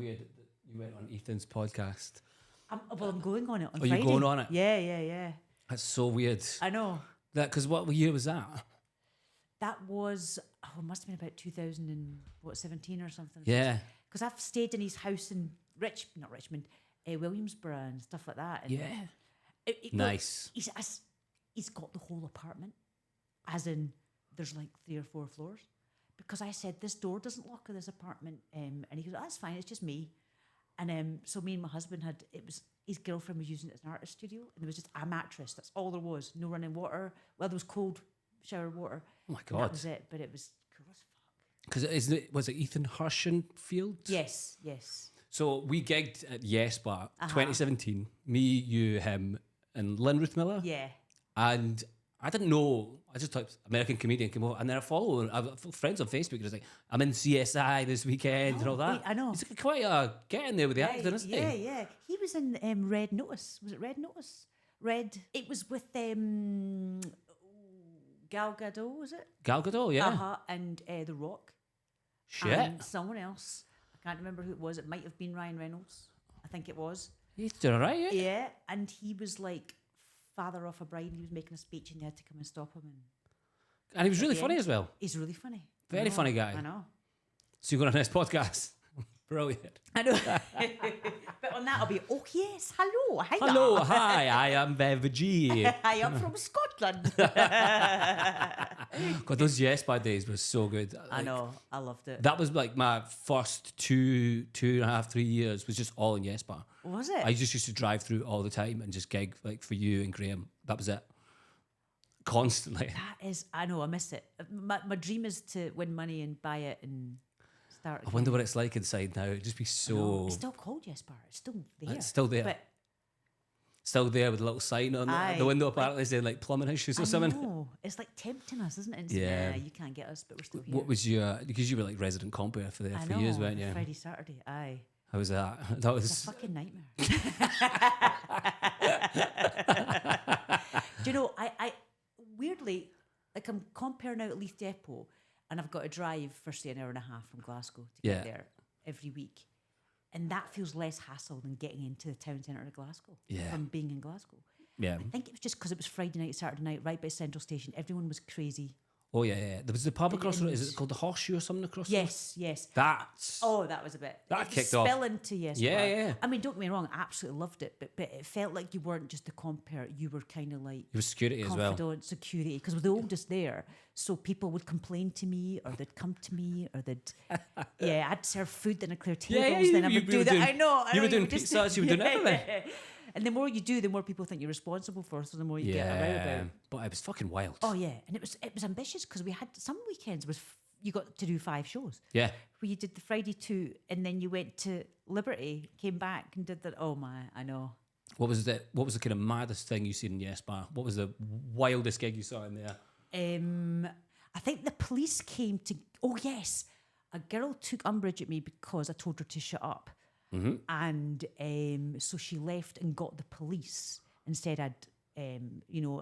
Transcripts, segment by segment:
weird that you went on Ethan's podcast. I'm going on it on Are Friday. you going on it? Yeah. That's so weird. I know. That because what year was that? That was, it must have been about 2017 or something. Yeah. Because I've stayed in his house in not Richmond, Williamsborough and stuff like that. And Yeah. Nice. He's got the whole apartment, as in there's like 3 or 4 floors. Because I said, this door doesn't lock in this apartment. And he goes, that's fine, it's just me. And so me and my husband his girlfriend was using it as an artist studio, and there was just a mattress. That's all there was. No running water. Well, there was cold shower water. Oh my God. That was it, but it was cool as fuck. Because was it Ethan Hurshenfield? Yes. So we gigged at Yes Bar 2017. Me, you, him, and Lynn Ruth Miller. Yeah. And I didn't know. I just typed American comedian came over, and then I've friends on Facebook. It's like, I'm in CSI this weekend and all that. I know. He's like quite a get in there with the acting, isn't he? Yeah. He was in Red Notice. Was it Red Notice? It was with Gal Gadot, was it? Gal Gadot, yeah. And The Rock. Shit. And someone else. I can't remember who it was. It might have been Ryan Reynolds. I think it was. He's doing all right, yeah? Yeah, and he was like father of a bride, and he was making a speech, and they had to come and stop him. And he was really funny as well. He's really funny. Very funny guy. I know. So you're going on this podcast. Brilliant. I know. But on that, I'll be, oh, yes, hello. Hi, Hello, hi, I am Viv Gee. Hi, I'm from Scotland. God, those Yes Bar days were so good. I know. I loved it. That was like my first 2.5, 3 years was just all in Yes Bar. Was it? I just used to drive through all the time and just gig like for you and Graham. That was it. Constantly. That is, I know, I miss it. My dream is to win money and buy it and start. I wonder what it's like inside now. It'd just be so. It's still called Yes Bar. It's still there. It's still there. But still there with a little sign on the window, apparently saying like plumbing issues or something. No, it's like tempting us, isn't it? It's, Yeah. You can't get us, but we're still here. What was your? Because you were like resident compere for there for years, weren't you? Friday, Saturday. Aye. How was that? That was It's a fucking nightmare. Do you know? I weirdly, like, I'm comparing out at Leith Depot, and I've got to drive for say an hour and a half from Glasgow to get there every week, and that feels less hassle than getting into the town centre of Glasgow. From being in Glasgow. Yeah. I think it was just because it was Friday night, Saturday night, right by Central Station. Everyone was crazy. Oh yeah. There was the pub across the road. Is it called the Horseshoe or something across the road? Yes. That's That was a bit. That it kicked spell off. into Yes Yeah, Bar. yeah. I mean, don't get me wrong, I absolutely loved it, but it felt like you weren't just a compere. You were kind of like it was security as well. confidant security, because we're the oldest there, so people would complain to me, or they'd come to me, or they'd I'd serve food and I clear tables. Then I would do that. Doing, I know. You were doing pizzas. You were doing everything. And the more you do, the more people think you're responsible for, so the more you get around about. But it was fucking wild. Oh yeah, and it was ambitious, because we had some weekends you got to do 5 shows. Yeah. Where you did the Friday 2, and then you went to Liberty, came back and did that. Oh my, I know. What was the kind of maddest thing you seen in Yes Bar? What was the wildest gig you saw in there? I think the police came to. Oh yes, a girl took umbrage at me because I told her to shut up. Mm-hmm. And so she left and got the police. Instead, I'd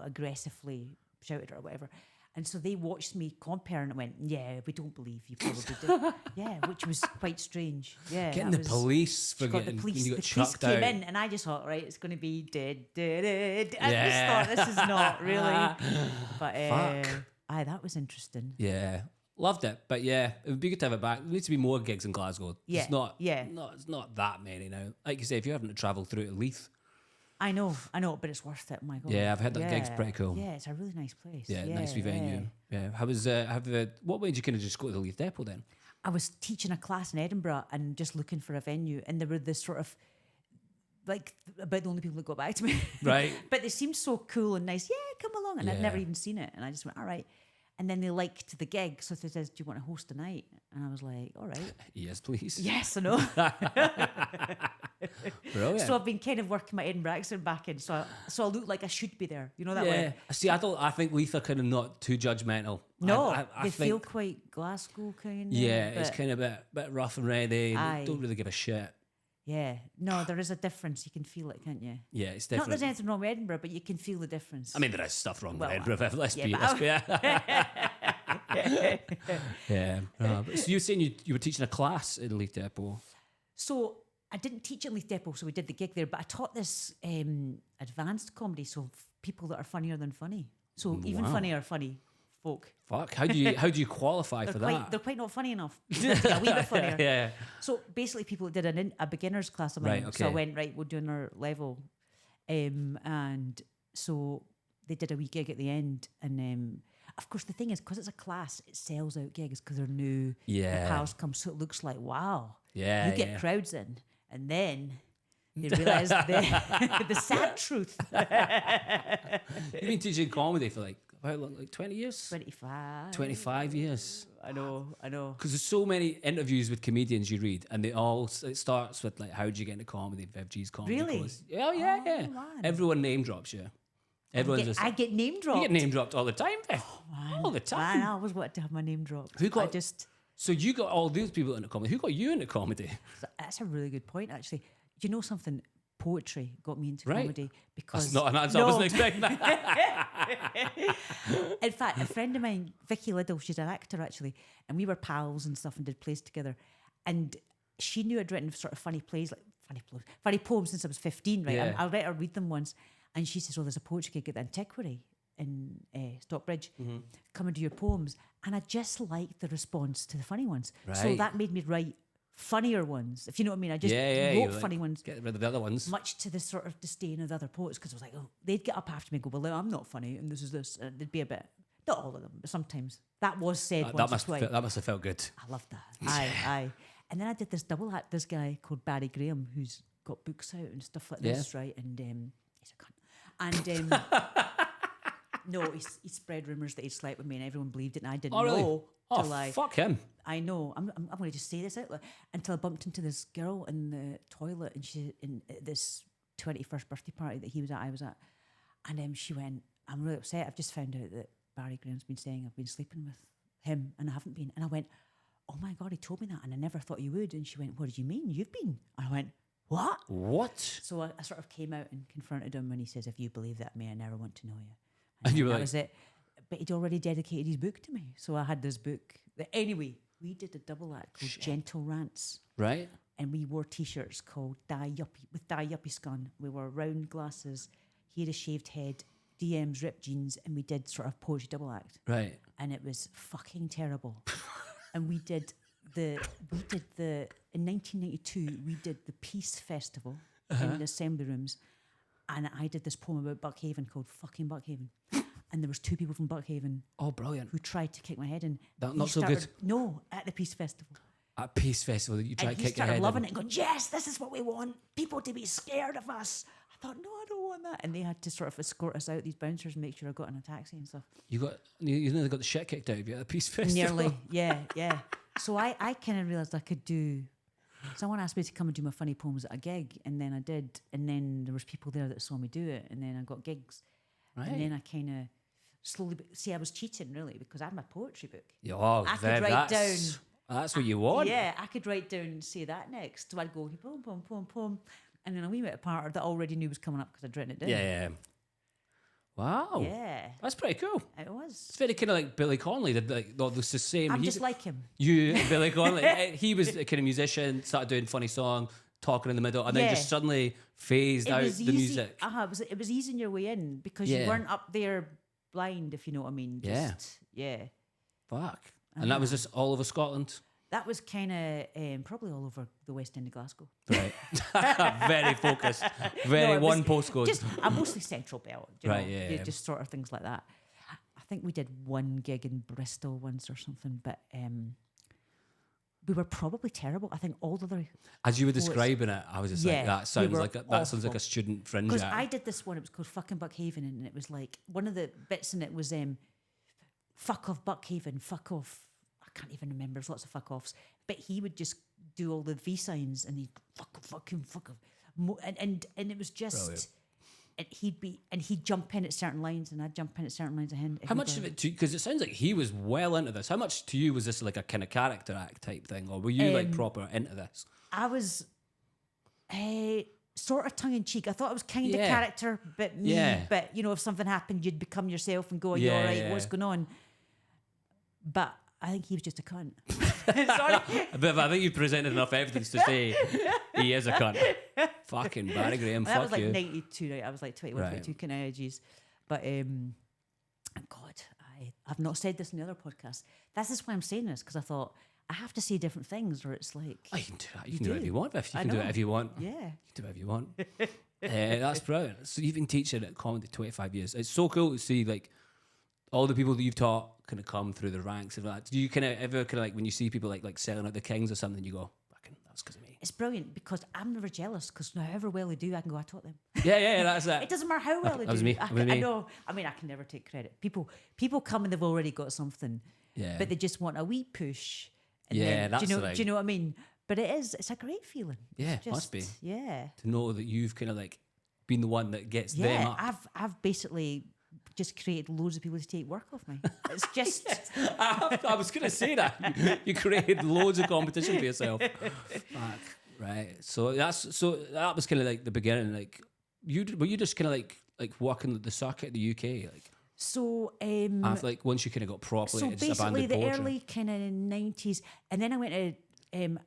aggressively shouted or whatever. And so they watched me compare and went, yeah, we don't believe you probably did. Yeah, which was quite strange. Yeah, Getting the police for getting the police, you got the police chucked came out. in, and I just thought, right, it's going to be dead. I just thought, this is not really. But aye, that was interesting. Yeah. Loved it. But yeah, it would be good to have it back. There needs to be more gigs in Glasgow. Yeah. It's not that many now. Like you say, if you're having to travel through to Leith. I know, but it's worth it. My God. Yeah, I've heard that gig's pretty cool. Yeah, it's a really nice place. Yeah, nice wee venue. Yeah. How was what made you kind of just go to the Leith Depot then? I was teaching a class in Edinburgh and just looking for a venue, and they were this sort of like about the only people that got back to me. Right. But they seemed so cool and nice. Yeah, come along. And I'd never even seen it. And I just went, all right. And then they liked the gig. So they said, do you want to host a night? And I was like, all right. Yes, please. Yes, I know. Brilliant. So I've been kind of working my Edinburgh accent back in. So I look like I should be there. You know that way? See, I think Leith are kind of not too judgmental. No, I they think, feel quite Glasgow kind of. Yeah, it's kind of a bit rough and ready. Aye. They don't really give a shit. Yeah. No, there is a difference. You can feel it, can't you? Yeah, it's Not different. that there's anything wrong with Edinburgh, but you can feel the difference. I mean, there is stuff wrong Well, with Edinburgh. Let's be yeah. yeah. But so you were saying you were teaching a class in Leith Depot. So I didn't teach at Leith Depot, so we did the gig there, but I taught this advanced comedy, so people that are funnier than funny. So even Wow. funnier funny folk. Fuck. How do you qualify for that? They're quite not funny enough. They're a wee bit funnier. Yeah. So basically, people did a beginner's class of mine. Right, So I okay. went, right, we're doing our level. And so they did a wee gig at the end. And of course, the thing is, because it's a class, it sells out gigs because they're new. Yeah. The pals come, so it looks like, wow. Yeah. You get yeah. crowds in. And then they realise the sad truth. You've been teaching comedy for like about like 20 years? 25. 25 years. I know. Because there's so many interviews with comedians you read, and it starts with like, how did you get into comedy? Viv Gee's comedy. Really? course. Yeah, yeah, Oh, yeah. man. Everyone name drops you. Everyone's just I get name dropped. you get name dropped all the time, Viv. All the time. Man, I always wanted to have my name dropped. Who got- I just... So you got all these people into comedy. Who got you into comedy? That's a really good point, actually. You know something? Poetry got me into Right. comedy because... That's not an answer. I No. wasn't expecting that. In fact, a friend of mine, Vicky Liddell, she's an actor actually, and we were pals and stuff and did plays together. And she knew I'd written sort of funny poems since I was 15, right? Yeah. I let her read them once, and she says, "Oh, there's a poetry gig at the Antiquary in Stockbridge. Mm-hmm. Come and do your poems." And I just liked the response to the funny ones, so Right. that made me write funnier ones. If you know what I mean, I just Yeah, you wrote like, funny ones. Get rid of the other ones. Much to the sort of disdain of the other poets, because I was like, oh, they'd get up after me and go, well, I'm not funny, and this is this. And they'd be a bit, not all of them, but sometimes. That was said That once or must twice. that must have felt good. I loved that. Aye. And then I did this double act, this guy called Barry Graham, who's got books out and stuff like this, right? And he's a cunt. And no, he spread rumours that he'd slept with me and everyone believed it, and I didn't Oh, really? know. Oh, till I- fuck him. I know. I'm going to just say this out loud. Until I bumped into this girl in the toilet, and she in this 21st birthday party that he was at, I was at, and she went, "I'm really upset. I've just found out that Barry Graham's been saying I've been sleeping with him, and I haven't been." And I went, "Oh my God, he told me that, and I never thought you would." And she went, "What did you mean? You've been?" And I went, "What?" What? So I sort of came out and confronted him, and he says, "If you believe that, me, I never want to know you." And you were that like- was it. But he'd already dedicated his book to me, so I had this book. Anyway, we did a double act called Gentle Rants, Right? and we wore T-shirts called Die Yuppie with Die Yuppie Scun. We wore round glasses, he had a shaved head, DMs, ripped jeans, and we did sort of poetry double act, Right. and it was fucking terrible. And we did the in 1992 we did the Peace Festival in the assembly rooms, and I did this poem about Buckhaven called Fucking Buckhaven. And there was two people from Buckhaven Oh, brilliant. who tried to kick my head in. That- He not so good. No, at the Peace Festival. At Peace Festival, you try And to he kick your started head loving in. it and going, yes, this is what we want. People to be scared of us. I thought, no, I don't want that. And they had to sort of escort us out, these bouncers, and make sure I got in a taxi and stuff. You nearly got the shit kicked out of you at the Peace Festival. Nearly, yeah. So I kind of realised I could do... Someone asked me to come and do my funny poems at a gig, and then I did. And then there was people there that saw me do it, and then I got gigs. Right. And then I kind of slowly... See, I was cheating, really, because I had my poetry book. Oh, I could Viv, write that's what you want. Yeah, I could write down, say that next. So I'd go, boom, boom, boom, boom. And then a wee bit of part that I already knew was coming up because I'd written it down. Yeah. Wow. Yeah, That's pretty cool. it was. It's very kind of like Billy Connolly did. Like, it's the same. I'm just like him. You, and Billy Connolly. He was a kind of musician, started doing funny song, talking in the middle, and then Yeah. just suddenly phased out was the easy. music. It was easing your way in because Yeah. you weren't up there blind, if you know what I mean. Yeah. Yeah. Fuck. And that was just all over Scotland. That was kind of probably all over the West End of Glasgow. Right. Very focused. No, Very it was one postcode. Just mostly Central Belt. You Right, know, yeah. Just sort of things like that. I think we did one gig in Bristol once or something, but we were probably terrible. I think all the other... As you were describing it, I was just Yeah, like, that we sounds were like that sounds like a awful. student fringe Because act. I did this one, it was called Fucking Buckhaven, and it was like, one of the bits in it was fuck off Buckhaven, fuck off, I can't even remember, there's lots of fuck offs, but he would just do all the V signs, and he'd fuck him. And it was just, Brilliant. and he'd jump in at certain lines, and I'd jump in at certain lines of him. How much of it, because it sounds like he was well into this. How much to you was this like a kind of character act type thing, or were you like proper into this? I was sort of tongue in cheek. I thought it was kind of Yeah. character, but me. Yeah. But you know, if something happened, you'd become yourself and go, "Are you Yeah, all right? yeah. What's going on?" But I think he was just a cunt. Sorry. But I think you presented enough evidence to say he is a cunt. Fucking Barry Graham, That fuck was like you. 92, right? I was like 21, Right. 22, kind of ages. But, God, I've not said this in the other podcast. This is why I'm saying this, because I thought, I have to say different things, or it's like... Oh, you can do that. You can do it if you want, Viv. You I can do it know. if you want. Yeah. You can do it if you want. That's brilliant. So you've been teaching at comedy 25 years. It's so cool to see like all the people that you've taught kind of come through the ranks and that. Do you kind of ever kind of like when you see people like selling out the Kings or something, you go, fucking, that's because of me. It's brilliant because I'm never jealous because however well they do, I can go, I taught them. Yeah, that's it. It doesn't matter how well they That was do. me. I know. I mean, I can never take credit. People come and they've already got something, Yeah. but they just want a wee push. And Yeah, then, that's do you know, the do you know what I mean? But it's a great feeling. Yeah, It's must be. Yeah. To know that you've kind of like been the one that gets them Yeah, up. I've basically just created loads of people to take work off me. It's just I was going to say that. You created loads of competition for yourself. Fuck. Right. So that was kind of like the beginning. Like were you just kind of like working the circuit in the UK? Like so. after, like once you kind of got properly So into basically, abandoned the poetry. early kind of 90s, and then I went to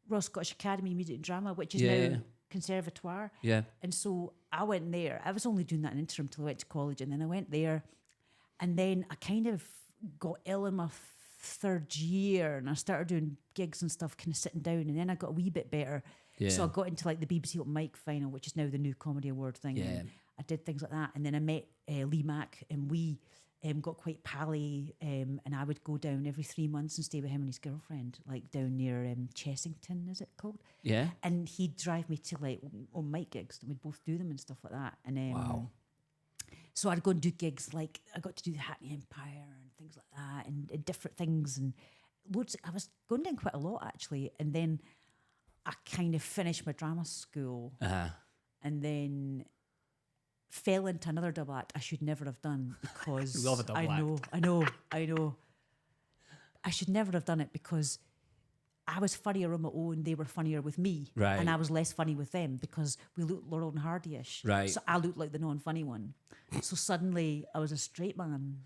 Royal Scottish Academy of Music and Drama, which is Yeah. now Conservatoire. Yeah. And so I went there. I was only doing that in interim till I went to college, and then I went there, and then I kind of got ill in my third year, and I started doing gigs and stuff, kind of sitting down, and then I got a wee bit better. Yeah. So I got into like the BBC Open Mic final, which is now the new Comedy Award thing. Yeah. And I did things like that, and then I met Lee Mack, and we got quite pally, and I would go down every 3 months and stay with him and his girlfriend, like down near Chessington, is it called? Yeah. And he'd drive me to like on mic gigs, and we'd both do them and stuff like that. And Wow. so I'd go and do gigs, like I got to do the Hackney Empire and things like that, and different things, and loads. I was going down quite a lot actually, and then I kind of finished my drama school, and then fell into another double act I should never have done because Love a double I know. I should never have done it because I was funnier on my own, they were funnier with me. Right. And I was less funny with them because we looked Laurel and Hardy-ish. Right. So I looked like the non-funny one. So suddenly I was a straight man.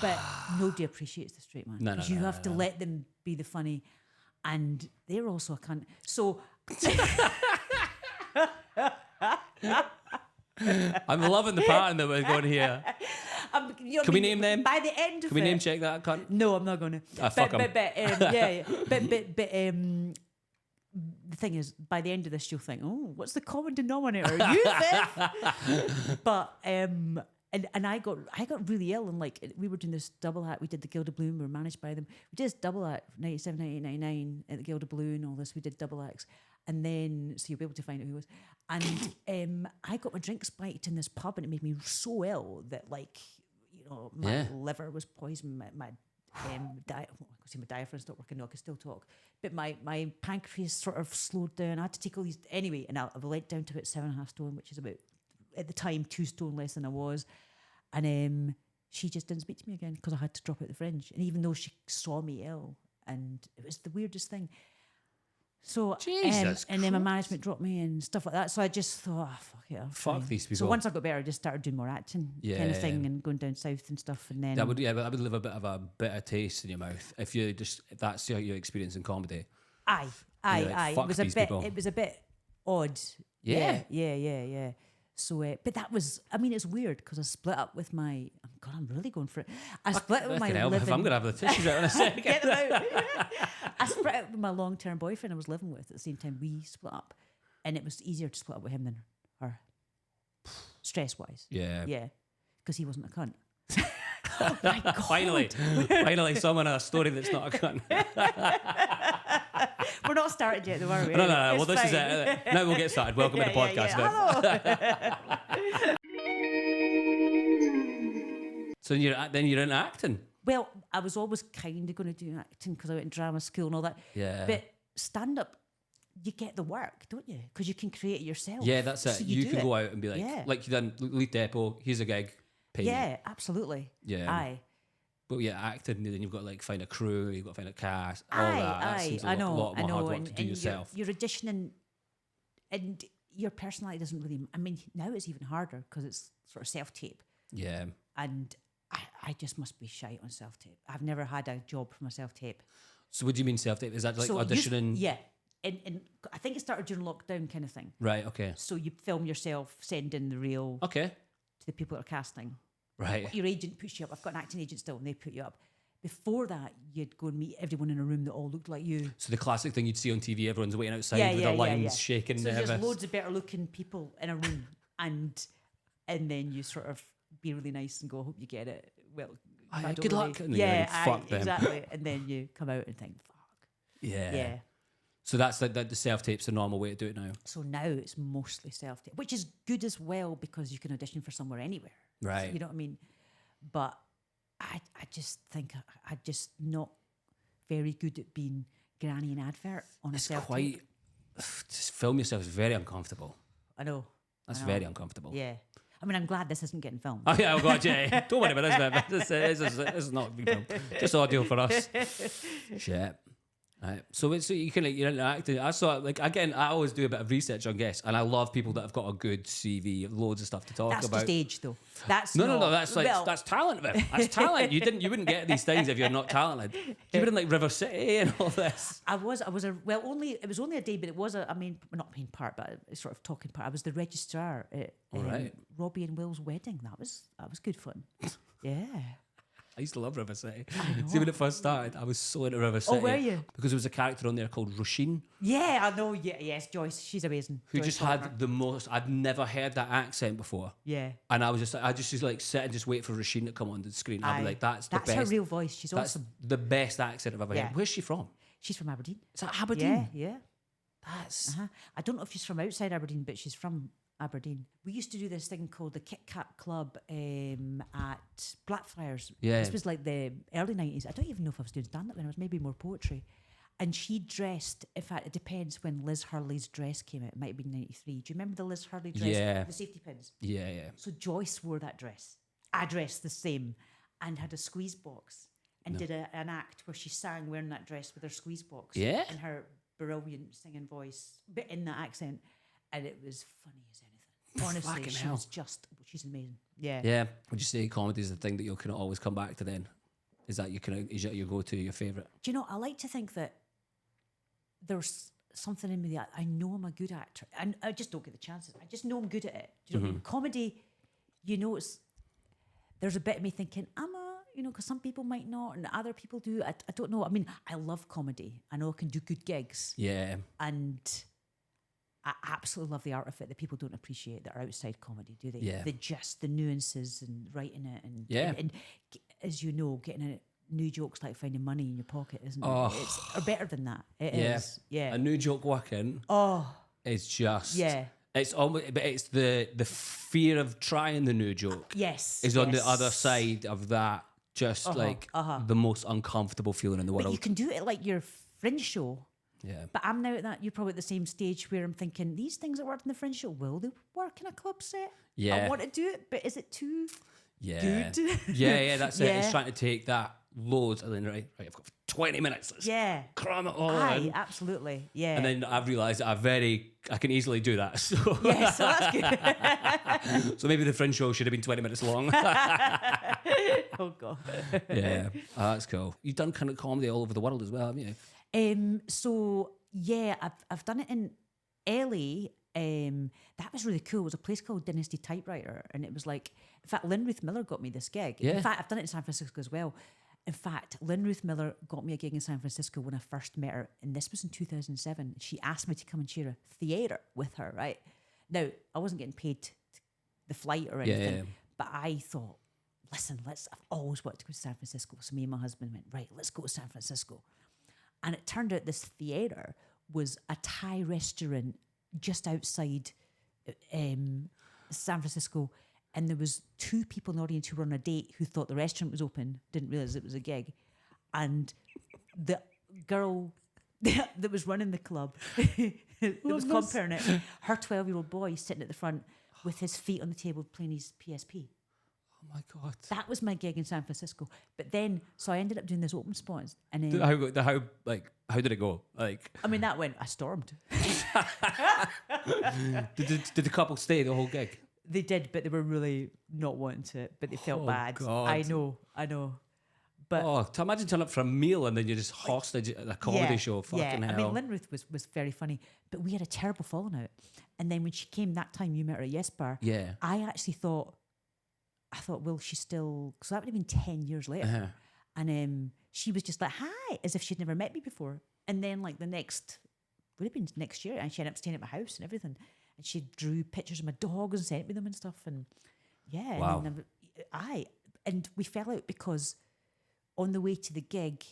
But nobody appreciates the straight man. No, Because no, you no, have no, to no. let them be the funny. And they're also a cunt. So I'm loving the pattern that we're going here. Can we name them? By the end of Can we it, name check that cunt? no, I'm not going to. Fuck 'em. Yeah. But the thing is, by the end of this, you'll think, oh, what's the common denominator? You, Viv. But and I got really ill, and like we were doing this double act. We did the Gilded Balloon. We were managed by them. We did this double act 97, 98, 99 at the Gilded Balloon. All this, we did double acts, and then so you'll be able to find out who it was. And I got my drink spiked in this pub, and it made me so ill that like my liver was poisoned. My my diaphragm stopped working. No, I could still talk, but my pancreas sort of slowed down. I had to take all these anyway, and I went down to about 7.5 stone, which is about at the time 2 stone less than I was. And she just didn't speak to me again because I had to drop out the fringe. And even though she saw me ill, and it was the weirdest thing. So Jesus and then my Christ. management dropped me and stuff like that. So I just thought, fuck it, I'm Fuck fine. these people. So once I got better, I just started doing more acting kind Yeah. of thing and going down south and stuff. And then That would leave a bit of a bitter taste in your mouth if that's your experience in comedy. aye. fuck It was these a bit. people. It was a bit odd. Yeah. Yeah. So, but that was. I mean, it's weird because I split up with my. Oh God, I'm really going for it. I split up with my Fucking hell, if living. I'm gonna have the tissues out in a second. Get them out. I split up with my long-term boyfriend I was living with at the same time we split up, and it was easier to split up with him than her, stress-wise. Yeah. Yeah, because he wasn't a cunt. Oh my God. Finally, someone a story that's not a cunt. We're not started yet, though, are we? No. Well, It's this is fine. it. Now we'll get started. Welcome to the podcast. Hello. So then you're in acting. Well, I was always kind of going to do acting because I went to drama school and all that. Yeah. But stand-up, you get the work, don't you? Because you can create it yourself. Yeah, that's it. So you do can it. go out and be like, Yeah. like you done Lead Depot. Here's a gig. Pay me. Yeah, absolutely. Yeah. Aye. But yeah, acting. Then you've got to like find a crew. You've got to find a cast. All that. That seems I a know, lot I more know. hard work And, to do and yourself. You're auditioning, and your personality doesn't really. I mean, now it's even harder because it's sort of self-tape, Yeah. and I just must be shy on self-tape. I've never had a job for my self-tape. So what do you mean self-tape? Is that like So auditioning? yeah. And I think it started during lockdown kind of thing. Right, okay. So you film yourself, send in the reel Okay. to the people that are casting. Right. Your agent puts you up. I've got an acting agent still, and they put you up. Before that, you'd go and meet everyone in a room that all looked like you. So the classic thing you'd see on TV, everyone's waiting outside with their lines shaking. So nervous. there's loads of better looking people in a room, and then you sort of be really nice and go, I hope you get it. Well, Aye, I don't good really- luck. And then you're like, fuck them. exactly. And then you come out and think, fuck. Yeah. Yeah. So that's like the self-tape's the normal way to do it now. So now it's mostly self-tape, which is good as well because you can audition for somewhere anywhere. Right. You know what I mean? But I just think I'm just not very good at being granny in advert on a It's self-tape. quite... Just film yourself is very uncomfortable. I know. That's I know. very uncomfortable. Yeah. I mean, I'm glad this isn't getting filmed. Oh yeah, oh god, yeah. Don't worry about this, man. This is not being filmed. Just audio for us. Shit. Right. So you can you're interacting. I saw like again. I always do a bit of research on guests, and I love people that have got a good CV, loads of stuff to talk That's about. just age, though. That's No. not, That's like well, that's talent, man. That's talent. You wouldn't get these things if you're not talented. You were in like River City and all this. I was it was only a day, but it was not main part, but a sort of talking part. I was the registrar at right. Robbie and Will's wedding. That was good fun. Yeah. I used to love River City. See, when it first started, I was so into River City. Oh, were you? Because there was a character on there called Roisin, Yeah, I know. Yeah, yes, Joyce. She's amazing. who Joyce just Faulkner. had the most. I'd never heard that accent before. Yeah. And I just used to like sit and just wait for Roisin to come on the screen. I'd be Aye. like, that's the That's best. her real voice. She's That's awesome. the best accent I've ever Yeah. heard. Where's she from? She's from Aberdeen. Is that Aberdeen? Yeah. That's I don't know if she's from outside Aberdeen, but she's from Aberdeen. We used to do this thing called the Kit Kat Club at Blackfriars. Yeah. This was like the early 90s. I don't even know if I was doing stand-up then. I was maybe more poetry. And she dressed, in fact, it depends when Liz Hurley's dress came out. It might have been 93. Do you remember the Liz Hurley dress? Yeah. The safety pins. yeah. So Joyce wore that dress. I dressed the same and had a squeeze box and did an act where she sang wearing that dress with her squeeze box. Yeah? And her brilliant singing voice, but in that accent. And it was funny as anything. Honestly, Fucking she hell. was she's amazing. Yeah. Yeah. Would you say comedy is the thing that you'll kind of always come back to then? Is that is that your go-to, your favourite? Do you know, I like to think that there's something in me that I know I'm a good actor. And I just don't get the chances. I just know I'm good at it. Do you know what I mean? Comedy, there's a bit of me thinking, because some people might not and other people do. I don't know. I mean, I love comedy. I know I can do good gigs. Yeah. And I absolutely love the art of it that people don't appreciate that are outside comedy, do they? Yeah. The nuances and writing it and Yeah. and as you know, getting a new joke's like finding money in your pocket, isn't Oh. it? It's or better than that. It Yeah. is. Yeah. A new joke working Oh, is just yeah. It's almost, but it's the fear of trying the new joke Yes. is on the yes. other side of that. Just like the most uncomfortable feeling in the But world. you can do it like your fringe show. Yeah. But I'm now at that, you're probably at the same stage where I'm thinking, these things that worked in the fringe show, will they work in a club set? Yeah. I want to do it, but is it too Yeah. good? Yeah, that's it. It's Yeah. trying to take that loads and then right, I've got 20 minutes. Let's Yeah. cram it all Aye, in. absolutely. Yeah. And then I've realised that I can easily do that. So, yeah, so that's good. so maybe the Fringe show should have been 20 minutes long. Oh, God. Yeah. That's cool. You've done kind of comedy all over the world as well, haven't you? So, yeah, I've done it in LA. That was really cool. It was a place called Dynasty Typewriter. And it was like, in fact, Lynn Ruth Miller got me this gig. Yeah. In fact, I've done it in San Francisco as well. In fact, Lynn Ruth Miller got me a gig in San Francisco when I first met her. And this was in 2007. She asked me to come and share a theatre with her, right? Now, I wasn't getting paid the flight or anything. Yeah. But I thought, listen, I've always wanted to go to San Francisco. So me and my husband went, right, let's go to San Francisco. And it turned out this theatre was a Thai restaurant just outside San Francisco. And there was two people in the audience who were on a date who thought the restaurant was open, didn't realise it was a gig. And the girl that was running the club, that was comparing it, her 12-year-old boy sitting at the front with his feet on the table playing his PSP. Oh my God. That was my gig in San Francisco. But then, so I ended up doing this open spots. And then, How did it go? Like, I mean, that went, I stormed. did the couple stay the whole gig? They did, but they were really not wanting to, but they felt Oh, bad. God. I know. Oh, to imagine turning up for a meal and then you're just hostage at a comedy show. Fucking hell. I mean, Lynn Ruth was very funny, but we had a terrible falling out. And then when she came that time, you met her at Yes Bar. Yeah. I actually thought, well, she's still, because that would have been 10 years later. Uh-huh. And she was just like, hi, as if she'd never met me before. And then like would have been next year, and she ended up staying at my house and everything. And she drew pictures of my dog and sent me them and stuff. And yeah, Wow. and then and we fell out because on the way to the gig,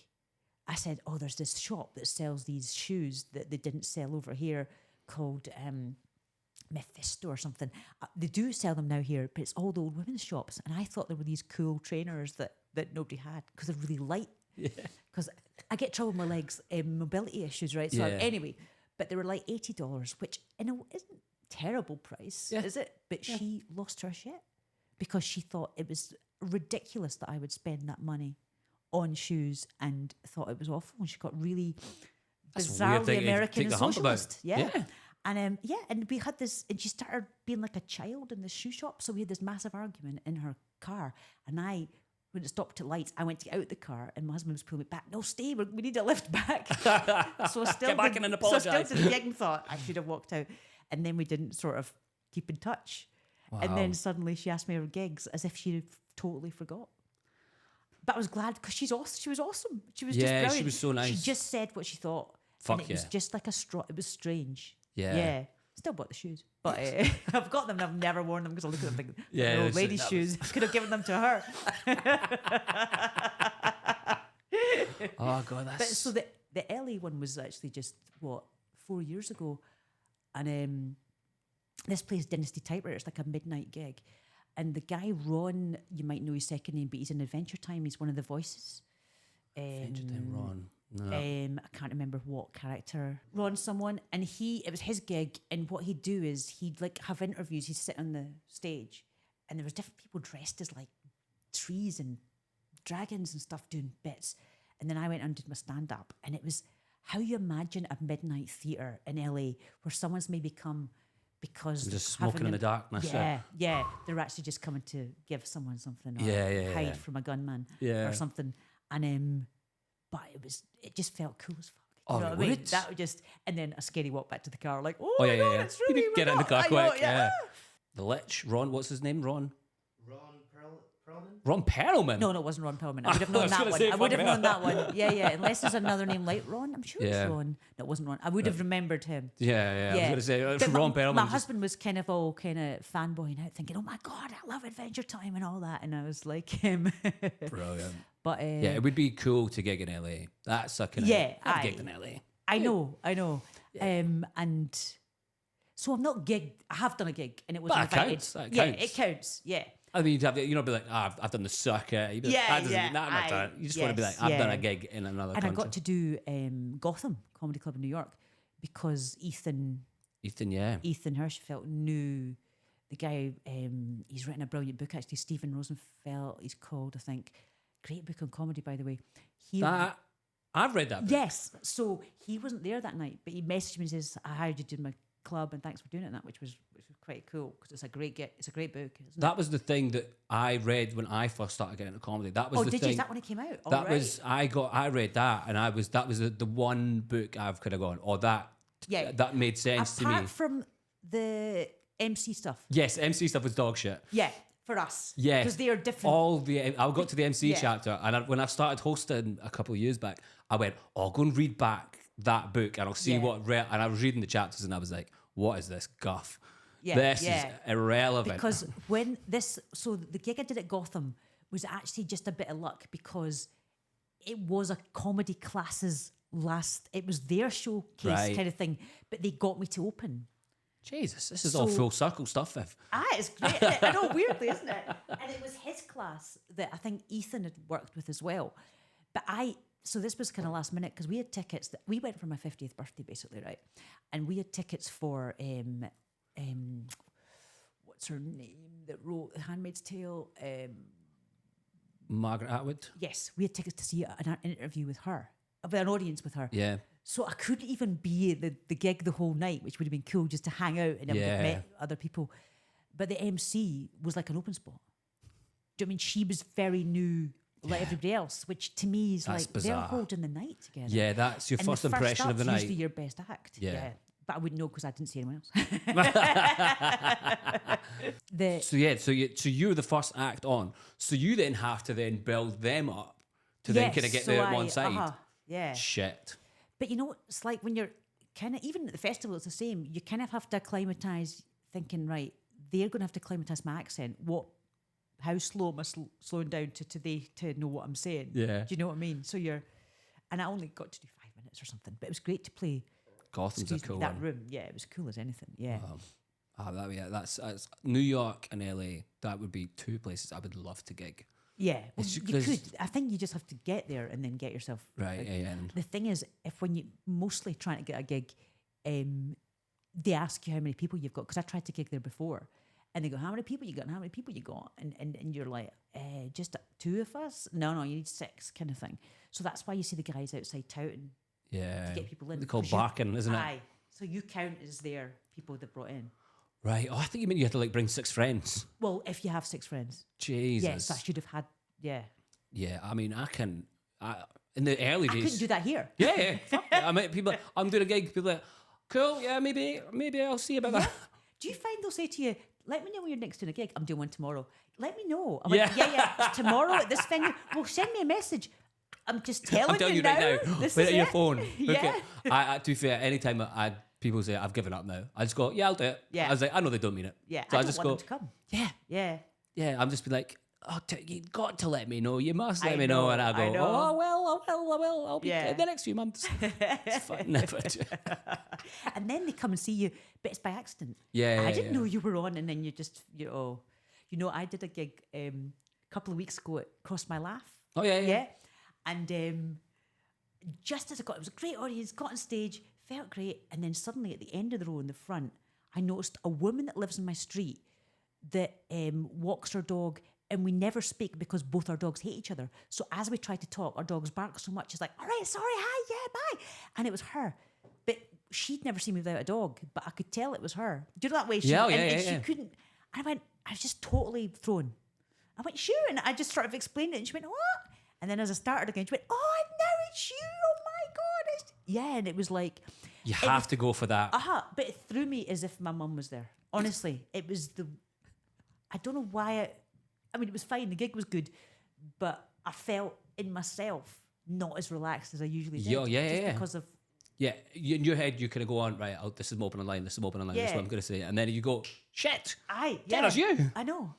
I said, oh, there's this shop that sells these shoes that they didn't sell over here called Mephisto or something. They do sell them now here, but it's all the old women's shops. And I thought there were these cool trainers that nobody had because they're really light. Yeah. Because I get trouble with my legs, mobility issues, right? So anyway, but they were like $80, which isn't terrible price, is it? But she lost her shit because she thought it was ridiculous that I would spend that money on shoes and thought it was awful. And she got really bizarrely American and socialist. Yeah. And and we had this, and she started being like a child in the shoe shop. So we had this massive argument in her car, and when it stopped at lights, I went to get out the car, and my husband was pulling me back. No, stay. We need a lift back. So I still get back in and apologise. So I still did the gig and thought I should have walked out, and then we didn't sort of keep in touch. Wow. And then suddenly she asked me her gigs as if she totally forgot. But I was glad because she was awesome. She was just brilliant. She was so nice. She just said what she thought. Fuck and it was just like it was strange. Yeah. Still bought the shoes, but I've got them and I've never worn them because I look at them and think, old lady's shoes. I could have given them to her. Oh God, that's. But so the LA one was actually just 4 years ago, and this place Dynasty Typewriter. It's like a midnight gig, and the guy Ron, you might know his second name, but he's in Adventure Time. He's one of the voices. Adventure Time, Ron. No. I can't remember what character. Ron someone, and it was his gig, and what he'd do is he'd like have interviews. He'd sit on the stage, and there was different people dressed as like trees and dragons and stuff doing bits. And then I went and did my stand-up, and it was how you imagine a midnight theatre in LA where someone's maybe come because and just smoking in the darkness. Yeah, they're actually just coming to give someone something or hide from a gunman or something. And but it just felt cool as fuck. You know what I mean? That would just, and then a scary walk back to the car, like, it's really get in the car quick. Yeah. The Lich, Ron, what's his name? Ron Perlman? Ron Perlman? No, it wasn't Ron Perlman. I would have known that one. I would have known that one. Yeah. Unless there's another name like Ron. I'm sure it's Ron. No, it wasn't Ron. I would have remembered him. Yeah. I was going to say, Ron Perlman. My husband was kind of fanboying out, thinking, oh my God, I love Adventure Time and all that. And I was like, brilliant. But it would be cool to gig in LA. That's a kind of I've gigged in LA. I know. Yeah. And so I've not gigged. I have done a gig, and it was invited. That yeah, counts. it counts. Yeah. I mean, you'd be like, I've done the circuit. You'd be like, I've not done it. You just want to be like, I've done a gig in another country. And I got to do Gotham Comedy Club in New York because Ethan Hirschfeld knew the guy. He's written a brilliant book, actually. Stephen Rosenfeld, he's called, I think. Great book on comedy, by the way. I've read that book. Yes. So he wasn't there that night, but he messaged me and says, I heard you did my club and thanks for doing it, and that, which was quite cool because it's a great book. That was the thing that I read when I first started getting into comedy. That was the did thing. you? Is that when it came out? I read that, and that was the one book I've kind of gone, that made sense to me. Apart from the MC stuff. Yes, MC stuff was dog shit. Yeah. For us, yes, because they are different. I got to the MC chapter, and when I started hosting a couple of years back, I went, "I'll go and read back that book, and I'll see what." And I was reading the chapters, and I was like, "What is this guff? This is irrelevant." Because the gig I did at Gotham was actually just a bit of luck because it was a comedy class's it was their showcase kind of thing, but they got me to open. Jesus, this is all full circle stuff, Viv. It's great, isn't it? I know, weirdly, isn't it? And it was his class that I think Ethan had worked with as well. But so this was kind of last minute because we had tickets. We went for my 50th birthday, basically, right? And we had tickets for, what's her name that wrote The Handmaid's Tale? Margaret Atwood? Yes, we had tickets to see an interview with her, with an audience with her. Yeah. So I couldn't even be at the gig the whole night, which would have been cool just to hang out and have met other people. But the MC was like an open spot. Do you know what I mean? She was very new like everybody else, which to me is That's like bizarre. they're holding the night together. Yeah, that's your And first the impression of the up's night. usually your best act. Yeah. But I wouldn't know because I didn't see anyone else. So you're the first act on. So you then have to then build them up to then kind of get them on one side. Yeah. Shit. But you know, it's like when you're kind of, even at the festival, it's the same. You kind of have to acclimatise thinking, right, they're going to have to acclimatise my accent. How slow am I slowing down to know what I'm saying? Yeah. Do you know what I mean? So and I only got to do 5 minutes or something, but it was great to play. Gotham's a cool that one. room. Yeah, it was cool as anything. Yeah. That's New York and LA. That would be two places I would love to gig. Yeah, well, It's you 'cause- could. I think you just have to get there and then get yourself Right, like, yeah. The thing is, when you mostly trying to get a gig, they ask you how many people you've got. Because I tried to gig there before, and they go, "How many people you got? And how many people you got?" And you're like, "Just 2 of us? No, you need 6," kind of thing. So that's why you see the guys outside touting Yeah. to get people in. They call 'Cause you- barking, isn't it? Aye. So you count as their people they brought in. Right. Oh, I think you meant you had to like bring 6 friends. Well, if you have 6 friends, Jesus. yes, I should have had. Yeah, Yeah, I mean, in the early I days. couldn't do that here. Yeah. Fuck it. I mean, people, I'm doing a gig. People are like, cool. Yeah, maybe I'll see about that. Do you find they'll say to you, "Let me know when you're next doing a gig. I'm doing one tomorrow. Let me know." I'm Yeah. like, yeah, it's tomorrow at this venue. Well, send me a message. I'm just telling, I'm telling you right now. This Put is it on your it. phone. Yeah. To be fair, anytime people say I've given up now, I just go, yeah, I'll do it. Yeah. I was like, I know they don't mean it. Yeah, So I I don't just want go, them to come. yeah, Yeah. yeah. I'm just be like, oh, you got to let me know. You must let I me know. know, And I I go, know. oh, well, I will. I'll be Yeah. in the next few months. It's fine. Never do. And then they come and see you, but it's by accident. Yeah, I yeah, didn't yeah. know you were on, and then I did a gig a couple of weeks ago at Cross My Laugh. Oh, yeah. And just as it was a great audience, got on stage, felt great, and then suddenly at the end of the row in the front, I noticed a woman that lives in my street that walks her dog, and we never speak because both our dogs hate each other. So as we try to talk, our dogs bark so much. It's like, "All right, sorry, hi, yeah, bye," and it was her, but she'd never seen me without a dog, but I could tell it was her. Do you know that way? And she couldn't. And I was just totally thrown. I went, "Sure," and I just sort of explained it, and she went, "What?" And then as I started again, she went, "Oh, now it's you! Oh my God!" Yeah, and it was like, You have to go for that. but it threw me as if my mum was there. Honestly, it was I don't know why. I mean, it was fine. The gig was good, but I felt in myself not as relaxed as I usually did. Yeah. Because of Yeah, in your head, you kind of go on, right, this is my opening line, this is my opening line, this is what Yeah. I'm going to say. And then you go, shit, yeah, Jenna's you. I know.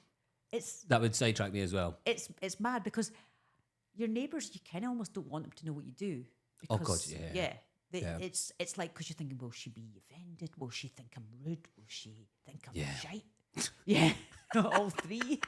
It's That would sidetrack me as well. it's mad because your neighbours, you kind of almost don't want them to know what you do. Oh, Because, God, yeah. Yeah. It's like, because you're thinking, will she be offended? Will she think I'm rude? Will she think I'm Yeah. shite? Yeah, all 3.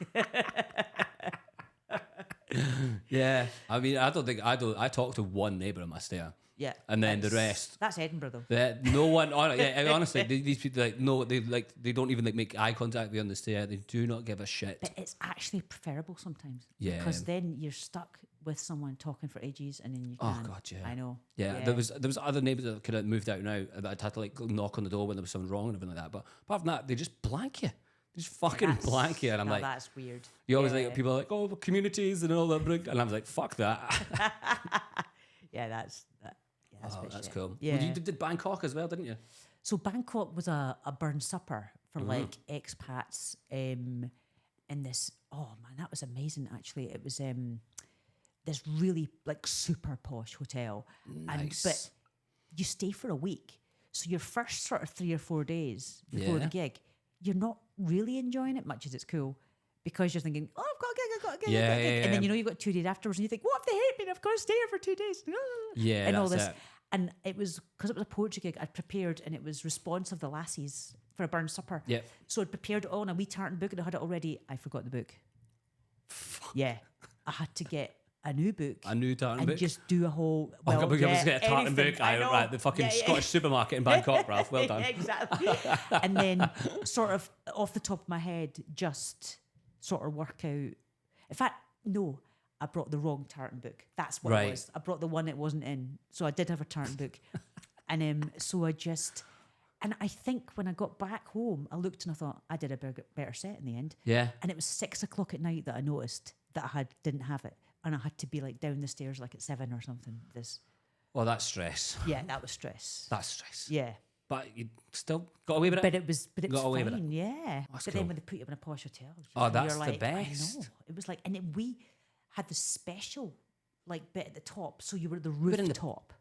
Yeah. I mean, I talk to one neighbour in my stair. Yeah, And then the rest. That's Edinburgh, though. No one, honestly, these people, they don't even make eye contact with you on the stair. They do not give a shit. But it's actually preferable sometimes. Yeah. Because then you're stuck with someone talking for ages, and then you Oh, can. God, yeah. I know. Yeah, there was other neighbours that kind of moved out now that I'd had to knock on the door when there was something wrong and everything like that. But apart from that, they just blank you. They just fucking That's- blank you. And I'm no, like, that's weird. you always Yeah. like, people are like, oh, communities and all that. And I was like, fuck that. Yeah, that's that. Yeah, that's, a Oh, bit that's shit. cool. Yeah. Well, you did Bangkok as well, didn't you? So Bangkok was a burn supper for Mm-hmm. like expats in this. Oh man, that was amazing. Actually, it was this really like super posh hotel. Nice. But you stay for a week, so your first sort of 3 or 4 days before Yeah. the gig, you're not really enjoying it much as it's cool. Because you're thinking, oh, I've got a gig, I've got a gig, I've got a gig. Yeah, And then yeah. you've got 2 days afterwards and you think, what if they hate me? I've got to stay here for 2 days. Yeah, And all that's this. it. And it was, because it was a poetry gig, I'd prepared, and it was Response of the Lassies for a burn supper. Yep. So I'd prepared it all in a wee tartan book, and I had it already. I forgot the book. Yeah. I had to get a new book. A new tartan and book? just do a whole, I well, was yeah, going to get a tartan anything. book. I know. Right, the fucking Yeah, yeah. Scottish supermarket in Bangkok, Ralph. Well done. Exactly. And then sort of off the top of my head, just sort of work out. In fact, no, I brought the wrong tartan book. That's what Right. it was. I brought the one it wasn't in. So I did have a tartan book. And so and I think when I got back home, I looked and I thought, I did a better set in the end. Yeah. And it was 6 o'clock at night that I noticed that didn't have it. and I had to be like down the stairs like at 7 or something. Well, that's stress. Yeah, that was stress. That's stress. Yeah. But you still got away with it? But it was Got away with it. fine, yeah. That's But cool. then when they put you up in a posh hotel, it was just Oh, when that's you're the like, best. I know. It was like, and we had the special like bit at the top, so you were at the in the- rooftop.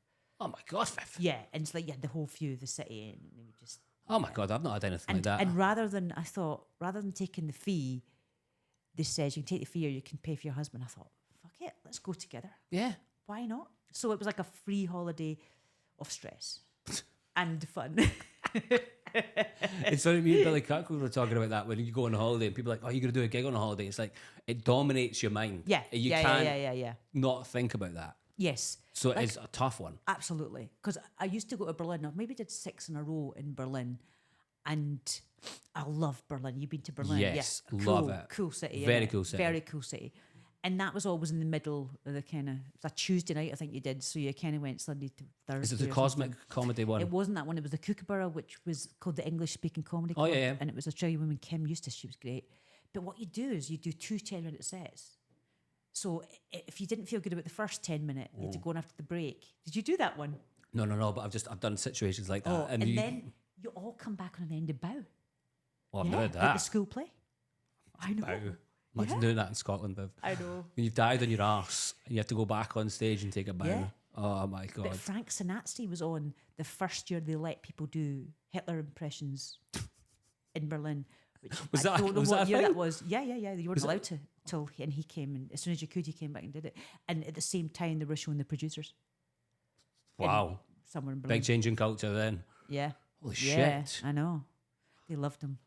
Oh my God, Viv. Yeah, and it's like you had the whole view of the city, and you would just. Oh my God, I've not had anything like And, that. and rather than taking the fee, they says you can take the fee or you can pay for your husband. I thought, fuck it, let's go together. Yeah. Why not? So it was like a free holiday of stress and fun. It's funny, me and Billy Cook, we were talking about that when you go on holiday and people are like, oh, you're going to do a gig on a holiday. It's like, it dominates your mind. Yeah, You yeah, can't yeah. not think about that. Yes. So Like- it's a tough one. Absolutely. Because I used to go to Berlin. I maybe did 6 in a row in Berlin. And I love Berlin. You've been to Berlin? Yes, Yeah. love Cool, it. Cool city. Very innit? cool city. Very cool city. And that was always in the middle of the kind of, it was a Tuesday night, I think you did. So you kind of went Sunday to Thursday. Is it the or Cosmic something. Comedy one? It wasn't that one. It was the Kookaburra, which was called the English Speaking Comedy Oh, Club. yeah, yeah. And it was Australian woman Kim Eustace. She was great. But what you do is you do 2 10-minute sets. So if you didn't feel good about the first 10 minutes, you had to go on after the break. Did you do that one? No, but I've done situations like that. Oh, and then you all come back on an ended bow. well, I've Yeah, never like done the that. school play. I know. Wow. Imagine Yeah. doing that in Scotland, Viv. I know. When you've died on your arse and you have to go back on stage and take a bow. Yeah. Oh my God. But Frank Sinatra was on the first year they let people do Hitler impressions in Berlin. Which Was I that- don't know was what that a year thing? that was. Yeah. You weren't Was allowed to and he came, and as soon as you could, you came back and did it. And at the same time, they were showing the producers Wow. somewhere in Berlin. Big change in culture then. Yeah. Holy Yeah, shit. I know. They loved him.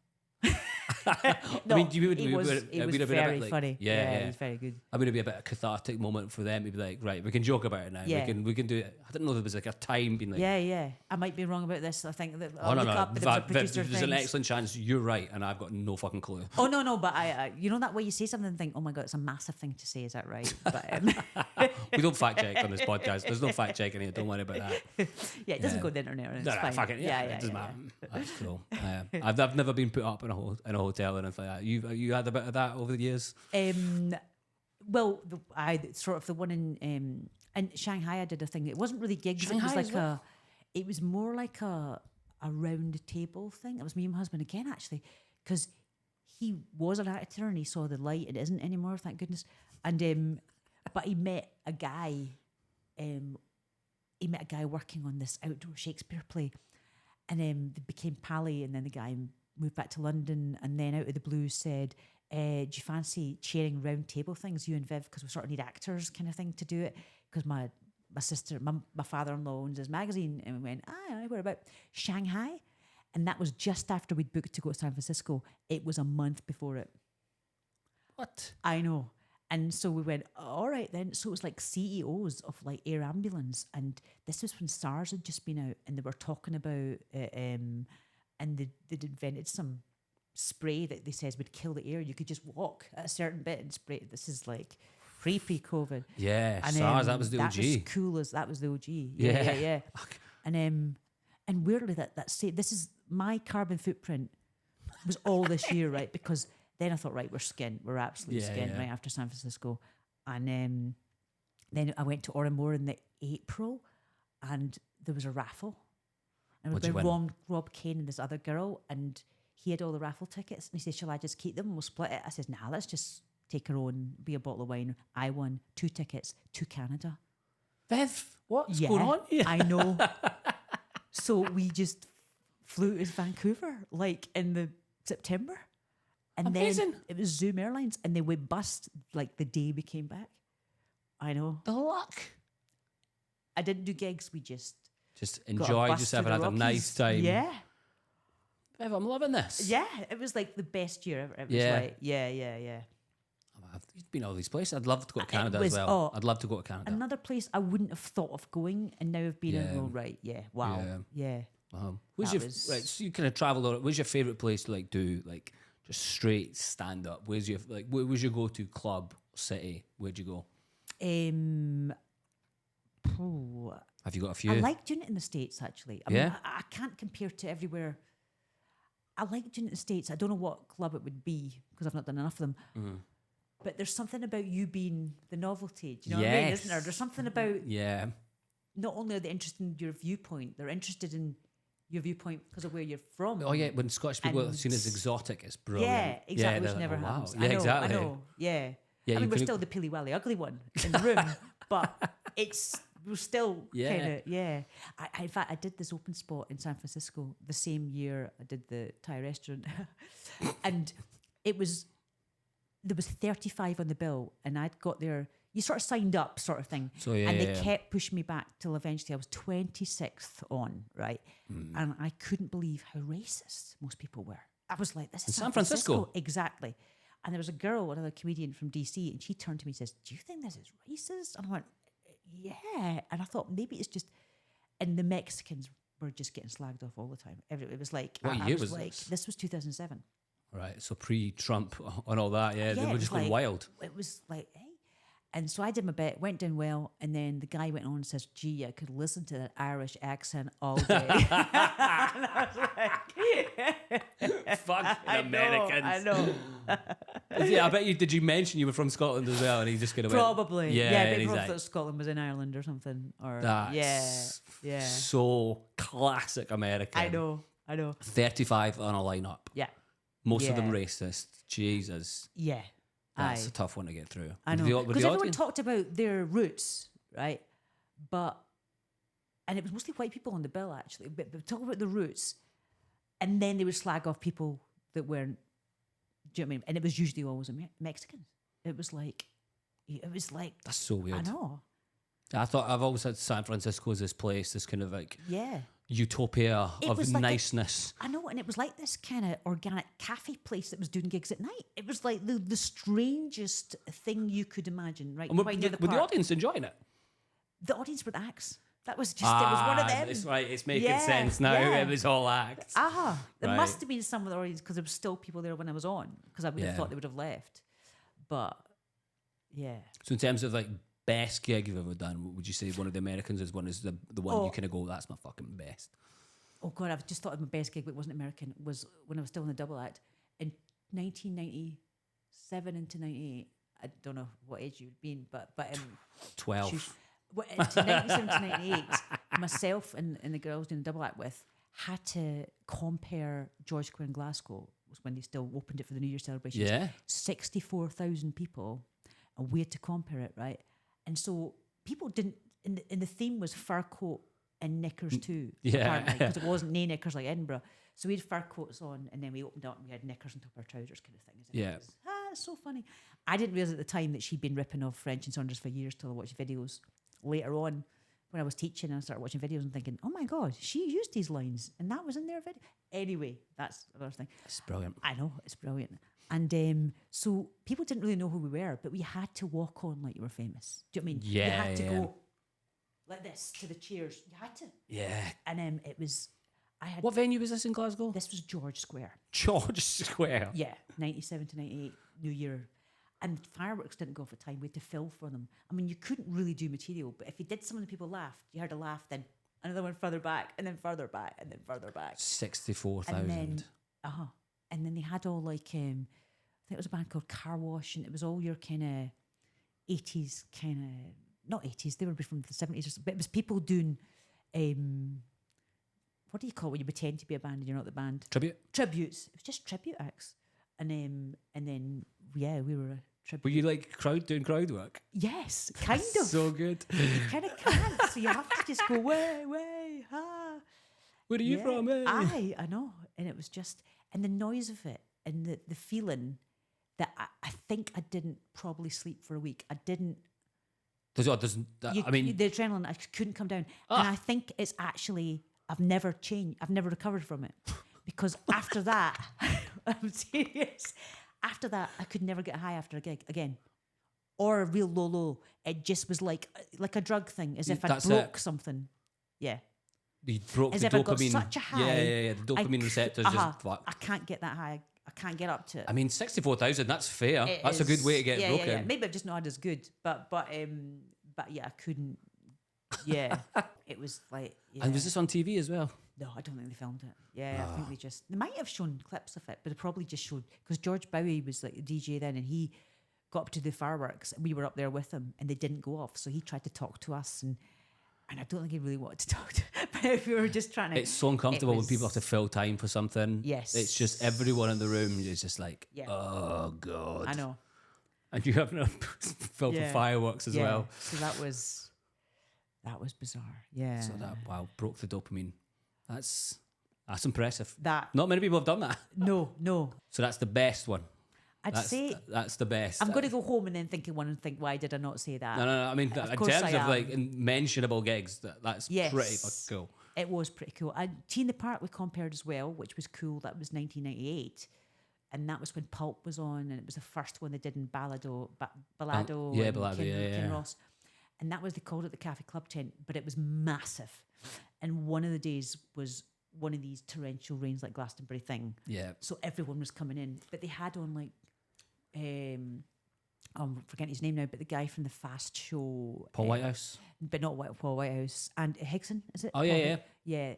I No, mean, you would- he you was, would- he it was would have been a bit very like- funny. yeah. He's very good. I mean, it'd be a bit of a cathartic moment for them. It'd be like, right, we can joke about it now. Yeah. We can do it. I didn't know there was like a time being like, Yeah. I might be wrong about this. I think that oh I'll no, look no, up, but there was a Viv, producer there's an things. excellent chance you're right, and I've got no fucking clue. Oh no, but I you know that way you say something and think, oh my god, it's a massive thing to say. Is that right? But We don't fact check on this podcast. There's no fact checking here. Don't worry about that. yeah, it doesn't Yeah. go on the internet. And it's No, fine. fucking yeah, it doesn't matter. That's cool. I've never been put up in a hotel or anything like that. You had a bit of that over the years. Well, I sort of the one in Shanghai. I did a thing. It wasn't really gigs. It was Shanghai as like it was more like a round table thing. It was me and my husband again, actually, because he was an actor and he saw the light. It isn't anymore, thank goodness. And but he met a guy. He met a guy working on this outdoor Shakespeare play, and they became pally. And then the guy moved back to London, and then out of the blue said, do you fancy chairing round table things, you and Viv, because we sort of need actors kind of thing to do it, because my sister, my father-in-law owns his magazine. And we went, we're about Shanghai. And that was just after we'd booked to go to San Francisco. It was a month before it. What? I know. And so we went, all right then. So it was like CEOs of like Air Ambulance. And this was when SARS had just been out, and they were talking about and they'd invented some spray that they says would kill the air. You could just walk at a certain bit and spray. This is like pre-COVID. Yeah, And SARS. That was the OG. That was cool as that was the OG. Yeah. And weirdly this is my carbon footprint was all this year, right? Because then I thought, right, we're skint. We're absolutely skint right after San Francisco. And then I went to Oranmore in the April, and there was a raffle. And What'd you with win? Rob Kane and this other girl, and he had all the raffle tickets. And he said, shall I just keep them and we'll split it? I said, nah, let's just take our own, be a bottle of wine. I won 2 tickets to Canada. Viv, what's going on here? I know. So we just flew to Vancouver, like in the September. And Amazing. then it was Zoom Airlines, and they would bust like the day we came back. I know. The luck. I didn't do gigs. We just Just got a enjoyed bus yourself through and the had a nice Rockies. time. Yeah. Viv, I'm loving this. Yeah. It was like the best year ever. It was Yeah. like, yeah. I've been all these places. I'd love to go to It Canada was- as well. oh, I'd love to go to Canada. Another place I wouldn't have thought of going, and now I've been Yeah. in. Well, right. Yeah. Wow. Yeah. Where's That your was- right? So you kind of travel. Where's your favorite place to like do like just straight stand up? Where's your like? Where was your go to club city? Where'd you go? Have you got a few? I like doing it in the States, actually. I mean, Yeah? I can't compare to everywhere. I like doing it in the States. I don't know what club it would be because I've not done enough of them. but there's something about you being the novelty. Do you know what I mean? Isn't there? There's something about not only are they interested in your viewpoint, they're interested in your viewpoint because of where you're from. Oh yeah, when Scottish people are And- seen as exotic, it's brilliant. Yeah, exactly. they're Which never "Oh, wow." happens. Yeah, I know, exactly. I know. Yeah. Yeah, I mean, you we're can- still the Pilly Wally ugly one in the room, but we're still Yeah. kind of, yeah. In fact, I did this open spot in San Francisco the same year I did the Thai restaurant. And there was 35 on the bill, and I'd got there, you sort of signed up sort of thing. So yeah, and they yeah, yeah. kept pushing me back till eventually I was 26th on, right? Hmm. And I couldn't believe how racist most people were. I was like, this is In San San Francisco? Francisco. Exactly. And there was a girl, another comedian from DC, and she turned to me and says, do you think this is racist? And I went, yeah. And I thought maybe it's just, and the Mexicans were just getting slagged off all the time. It was like, What I year was was like, this was 2007. Right, so pre-Trump and all that, they it were was just going like- wild. It was like, hey. And so I did my bit, went down well, and then the guy went on and says, gee, I could listen to that Irish accent all day. And I was like, Fuck Americans. I know. Yeah, I bet you. Did you mention you were from Scotland as well? And he just kind of Probably. Yeah, Yeah, and but he's probably like, thought Scotland was in Ireland or something. Or That's yeah. so classic American. I know. 35 on a lineup. Yeah. Most of them Yeah. racist. Jesus, Yeah. that's Aye. a tough one to get through. I With know. the- with Because the everyone audience- talked about their roots, right? And it was mostly white people on the bill, actually. But they talk about the roots, and then they would slag off people that weren't, do you know what I mean? And it was usually always Mexicans. It was like, That's so weird. I know. I've always had San Francisco as this place, this kind of like Yeah. utopia It of was like a- niceness. I know, and it was like this kind of organic cafe place that was doing gigs at night. It was like the strangest thing you could imagine, right? And were, Quite near the, the were the park. audience enjoying it? The audience were the acts. That was just, it was one of them. It's right, it's making Yeah, sense now. yeah. It was all acts. There Right. must have been some of the audience because there was still people there when I was on, because I would Yeah. have thought they would have left. But yeah. So in terms of like best gig you've ever done, what would you say one of the Americans is one is the one Oh. you kind of go, that's my fucking best? Oh God, I've just thought of my best gig, but it wasn't American. It was when I was still in the double act in 1997 into 98. I don't know what age you'd been, but 12. She's- well, into 97 to 98, myself and the girls doing the double act with had to compare George Square in Glasgow, was when they still opened it for the New Year celebrations. Yeah. 64,000 people, and we had to compare it, right? And so people didn't, and the theme was fur coat and knickers too, Yeah. apparently, because it wasn't nae knickers like Edinburgh. So we had fur coats on, and then we opened up and we had knickers on top of our trousers kind of thing. As if it Yeah. was, it's so funny. I didn't realise at the time that she'd been ripping off French and Saunders for years till I watched videos later on when I was teaching and I started watching videos and thinking, oh my God, she used these lines and that was in their video. Anyway, that's another thing. It's brilliant. I know, it's brilliant. And so people didn't really know who we were, but we had to walk on like you were famous. Do you know what I mean? You Yeah, had to yeah. go like this to the cheers. You had to. Yeah. And it was, I had, What venue was this in Glasgow? this was George Square. George Square. Yeah, 97 to 98, New Year. And fireworks didn't go for time. We had to fill for them. I mean, you couldn't really do material, but if you did, some of the people laughed. You heard a laugh, then another one further back, and then further back, and then further back. 64,000. And then they had all like, I think it was a band called Car Wash, and it was all your kind of 80s kind of, not 80s, they were from the 70s or something, but it was people doing, what do you call it when you pretend to be a band and you're not the band? Tribute? Tributes. It was just tribute acts. And then, yeah, we were a tribute. Were you like doing crowd work? Yes, kind of. So good. You kind of can't. So you have to just go, way, ha. Where are you Yeah. from? Eh? I know. And it was just, and the noise of it and the feeling that I think I didn't probably sleep for a week. I didn't. The adrenaline, I couldn't come down. And I think it's actually, I've never changed. I've never recovered from it. Because after that, I'm serious. After that, I could never get high after a gig again. Or a real low. It just was like a drug thing, as if I That's broke it. something. Yeah. You broke As the if I got dopamine. such a high. Yeah. The dopamine receptors just fuck. I can't get that high. I can't get up to it. I mean, 64,000. That's fair. It That's a good is- way to get yeah, broken. Yeah. Maybe I've just not had as good, but yeah, I couldn't. Yeah, it was like. Yeah. And was this on TV as well? No, I don't think they filmed it. Yeah, I think they might have shown clips of it, but they probably just showed because George Bowie was like the DJ then, and he got up to the fireworks. We were up there with him, and they didn't go off. So he tried to talk to us, and I don't think he really wanted to talk to. But we were just trying to. It's so uncomfortable when people have to fill time for something. Yes. It's just everyone in the room is just like, Yeah. oh God. I know. And you have to fill for fireworks as well. So that was bizarre. Yeah. So that broke the dopamine. That's impressive. That Not many people have done that. no. So that's the best one. I'd say that's the best. I'm going to go home and then think of one and think, why did I not say that? No. I mean, in course terms I of am. like mentionable gigs, that's Yes. pretty fucking cool. It was pretty cool. Tea in the Park we compared as well, which was cool. That was 1998. And that was when Pulp was on, and it was the first one they did in Ballado yeah, and Ballado, Ken yeah. Ross. And that was, they called it the Cafe Club tent, but it was massive. And one of the days was one of these torrential rains like Glastonbury thing. Yeah. So everyone was coming in. But they had on like, I'm forgetting his name now, but the guy from the Fast show. Paul Whitehouse. But not Paul Whitehouse. And Hickson, is it? Oh, yeah, Paul yeah. Yeah.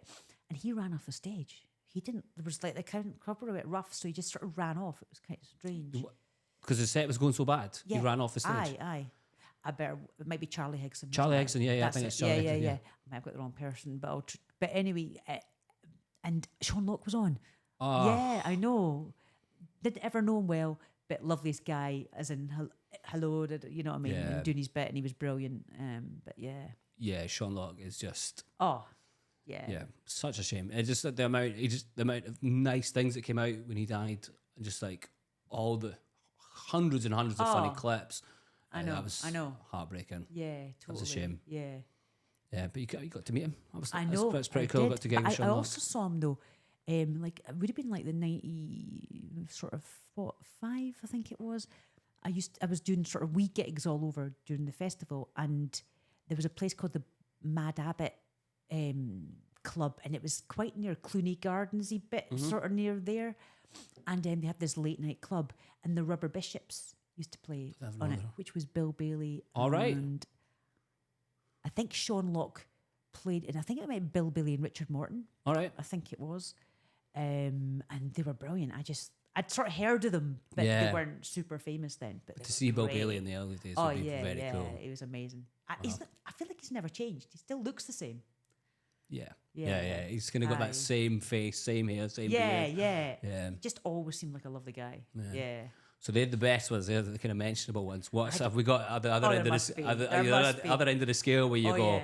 And he ran off the stage. He didn't, there was like the crowd were a bit rough, so he just sort of ran off. It was kind of strange. Because the set was going so bad. Yeah. He ran off the stage. Aye. It might be Charlie Hickson. Charlie Hickson, yeah. I think it's Charlie Hickson. Yeah. I might have got the wrong person, but but anyway, and Sean Locke was on. Oh. Yeah, I know. Didn't ever know him well, but loveliest guy, as in hello, you know what I mean? Yeah. And doing his bit, and he was brilliant. But yeah. Yeah, Sean Locke is just... Oh, yeah. Yeah, such a shame. It's just the amount of nice things that came out when he died, and just like all the hundreds and hundreds of funny clips. I know. That was heartbreaking. Yeah, totally. That was a shame. Yeah. Yeah, but you got to meet him. I know. That's pretty cool. Got to get I Sean Locke. also saw him though. Like it would have been like the 90 sort of 5, I think it was. I was doing sort of wee gigs all over during the festival, and there was a place called the Mad Abbot club, and it was quite near Clooney Gardensy bit, sort of near there. And they had this late night club, and the Rubber Bishops used to play on it, which was Bill Bailey. All right. And I think Sean Locke played, and I think it might be Bill Bailey and Richard Morton. All right. I think it was. And they were brilliant. I'd sort of heard of them, but they weren't super famous then. But to see Bill Bailey in the early days would be very cool. It was amazing. I feel like he's never changed. He still looks the same. Yeah. He's kind of got that same face, same hair, same beard. Yeah. Just always seemed like a lovely guy. Yeah. So they're the best ones. They're the kind of mentionable ones. What have we got at the other end of the other end of the scale where you go,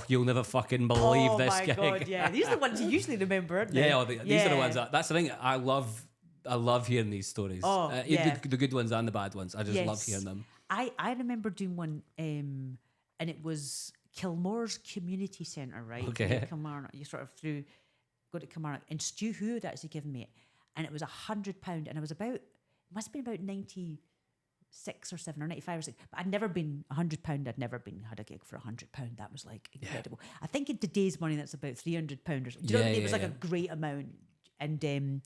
you'll never fucking believe this gig. Oh my God, yeah. These are the ones you usually remember, aren't they? These are the ones. That's the thing. I love hearing these stories. The good ones and the bad ones. I just love hearing them. I remember doing one, and it was Kilmore's Community Centre, right? Okay. Kilmarnock. You sort of go to Kilmarnock, and Stu Hu had actually given me it, and it was £100, and I was must have been about 96 or 7 or 95 or 6, but I'd never been £100. I'd never had a gig for £100. That was like incredible. I think in today's money that's about £300 or something. Do you know what I mean? It was like a great amount, and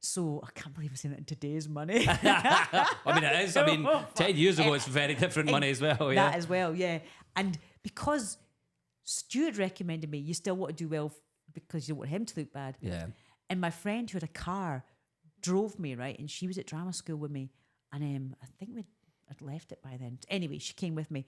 so I can't believe I'm saying that in today's money. I mean, it is. I mean, 10 years ago, it's very different money as well. Yeah. That as well, yeah. And because Stu had recommended me, you still want to do well because you don't want him to look bad. Yeah. And my friend who had a car drove me, right? And she was at drama school with me. And I think I'd left it by then. Anyway, she came with me.